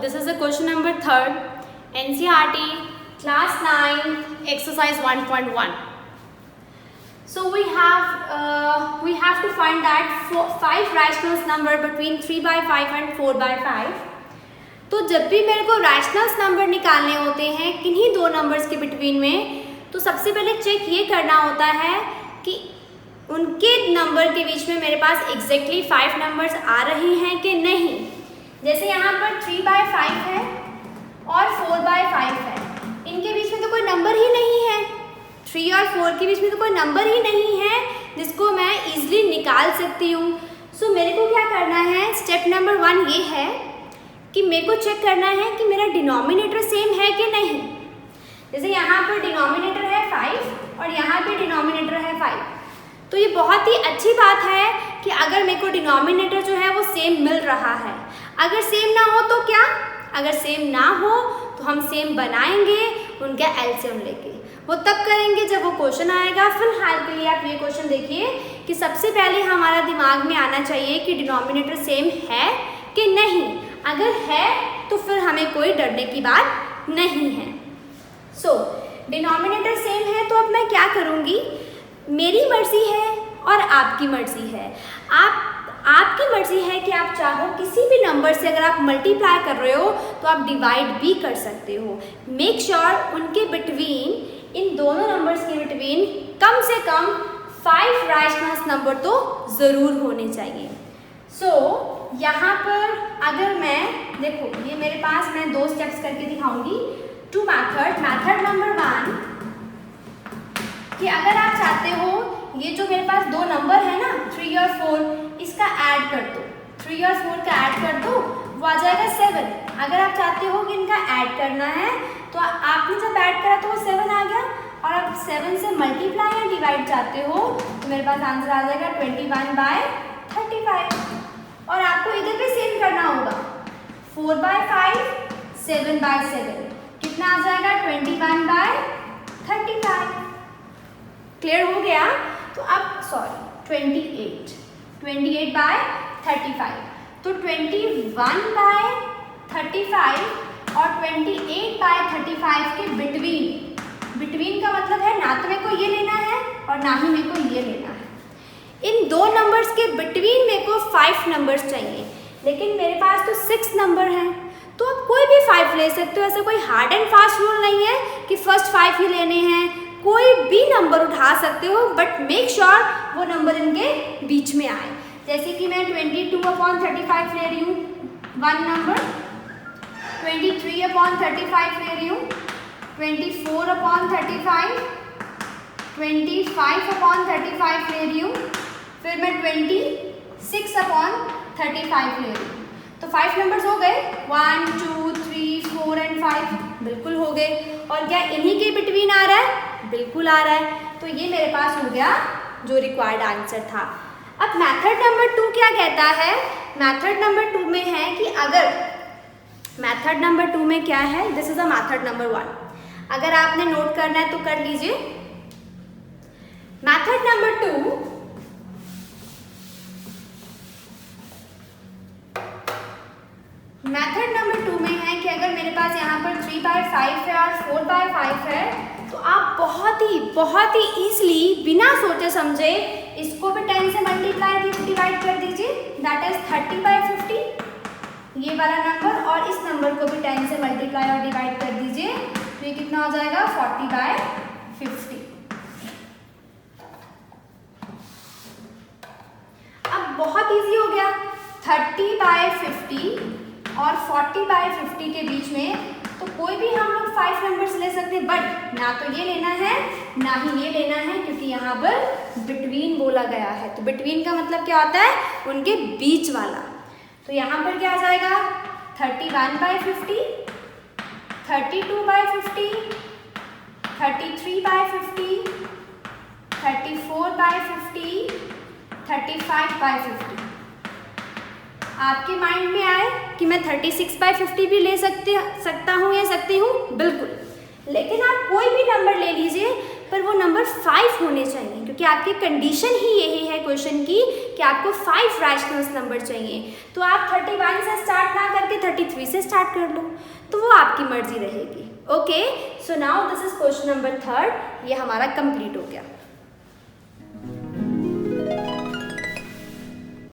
this is the question number 3rd, NCERT class 9 exercise 1.1. So we have to find that 5 rational number between 3/5 and 4/5. तो जब भी मेरे को rationals number निकालने होते हैं किन्हीं दो नंबर्स के बिटवीन में, तो सबसे पहले चेक ये करना होता है कि उनके नंबर के बीच में मेरे पास एग्जैक्टली 5 नंबर्स आ रहे हैं कि नहीं। जैसे यहाँ पर 3/5 है और 4/5 है, इनके बीच में तो कोई नंबर ही नहीं है। 3 और 4 के बीच में तो कोई नंबर ही नहीं है जिसको मैं ईजिली निकाल सकती हूँ। सो मेरे को क्या करना है, स्टेप नंबर 1 ये है कि मेरे को चेक करना है कि मेरा डिनोमिनेटर सेम है कि नहीं। जैसे यहाँ पर डिनोमिनेटर है 5 और यहाँ पे डिनोमिनेटर है 5, तो ये बहुत ही अच्छी बात है कि अगर मेरे को डिनोमिनेटर जो है वो सेम मिल रहा है। अगर सेम ना हो तो क्या, अगर सेम ना हो तो हम सेम बनाएंगे उनका एलसीएम लेके। वो तब करेंगे जब वो क्वेश्चन आएगा। फिलहाल के लिए आप ये क्वेश्चन देखिए कि सबसे पहले हमारा दिमाग में आना चाहिए कि डिनोमिनेटर सेम है कि नहीं। अगर है तो फिर हमें कोई डरने की बात नहीं है। सो डिनोमिनेटर सेम है तो अब मैं क्या करूँगी, मेरी मर्जी है और आपकी मर्जी है। आपकी मर्जी है कि आप चाहो किसी भी नंबर से अगर आप मल्टीप्लाई कर रहे हो तो आप डिवाइड भी कर सकते हो। मेक श्योर उनके बिटवीन, इन दोनों नंबर्स के बिटवीन कम से कम 5 रैशनल्स नंबर तो ज़रूर होने चाहिए। सो यहाँ पर अगर मैं देखो, ये मेरे पास मैं 2 स्टेप्स करके दिखाऊंगी। टू मैथड नंबर 1 कि अगर आप चाहते हो ये जो मेरे पास 2 नंबर है ना 3 और 4, इसका ऐड कर दो, 3 और 4 का ऐड कर दो, वो आ जाएगा 7। अगर आप चाहते हो कि इनका ऐड करना है तो आपने जब ऐड करा तो वो 7 आ गया, और आप 7 से मल्टीप्लाई या डिवाइड चाहते हो तो मेरे पास आंसर आ जाएगा 21/35। और आपको इधर भी सेम करना होगा, 4/5 7/7 कितना आ जाएगा 21/35। क्लियर हो गया। तो अब 28/35, तो 21/35 और 28/35 के बिटवीन का मतलब है ना तो मेरे को ये लेना है और ना ही मेरे को ये लेना है। इन 2 नंबर्स के बिटवीन मेरे को 5 नंबर्स चाहिए, लेकिन मेरे पास तो 6 नंबर हैं, तो आप कोई भी 5 ले सकते हो। ऐसा कोई हार्ड एंड फास्ट रूल नहीं है कि फर्स्ट 5 ही लेने हैं, कोई भी नंबर उठा सकते हो, बट मेक श्योर वो नंबर इनके बीच में आए। जैसे कि मैं 22/35 ले रही हूँ 1 नंबर, 23/35 ले रही हूँ, 24/35, 25/35 ले रही हूँ, फिर मैं 26/35 ले रही हूँ। तो 5 नंबर्स हो गए, 1 2 3 4 एंड 5 बिल्कुल हो गए। और क्या इन्हीं के बिटवीन आ रहा है, बिल्कुल आ रहा है। तो ये मेरे पास हो गया जो रिक्वायर्ड आंसर था। अब मेथड नंबर 2 क्या कहता है, मेथड नंबर 2 में है कि अगर मेथड नंबर 2 में क्या है, this is a method number 1। अगर आपने नोट करना है तो कर लीजिए। मेथड नंबर 2 में है कि अगर मेरे पास यहाँ पर 3/5 है और 4/5 है, तो आप बहुत ही ईजिली बिना सोचे समझे इसको भी 10 से मल्टीप्लाई डिवाइड कर दीजिए, दैट इज 30/50 ये वाला नंबर, और इस नंबर को भी 10 से मल्टीप्लाई और डिवाइड कर दीजिए, तो ये कितना हो जाएगा 40/50। अब बहुत इजी हो गया, 30/50 और 40/50 के बीच में तो कोई भी हम लोग 5 नंबर्स ले सकते हैं, बट ना तो ये लेना है ना ही ये लेना है, क्योंकि यहाँ पर बिटवीन बोला गया है। तो बिटवीन का मतलब क्या होता है, उनके बीच वाला। तो यहाँ पर क्या आ जाएगा 31/50, 32/50, 33/50, 34/50, 35/50। आपके माइंड में आए कि मैं 36/50 भी ले सकता हूँ या सकती हूँ, बिल्कुल। लेकिन आप कोई भी नंबर ले लीजिए पर वो नंबर 5 होने चाहिए, क्योंकि आपकी कंडीशन ही यही है क्वेश्चन की कि आपको 5 रैशनल्स नंबर चाहिए। तो आप 31 से स्टार्ट ना करके 33 से स्टार्ट कर लो, तो वो आपकी मर्जी रहेगी। Okay, so now this is question number 3, ये हमारा कंप्लीट हो गया।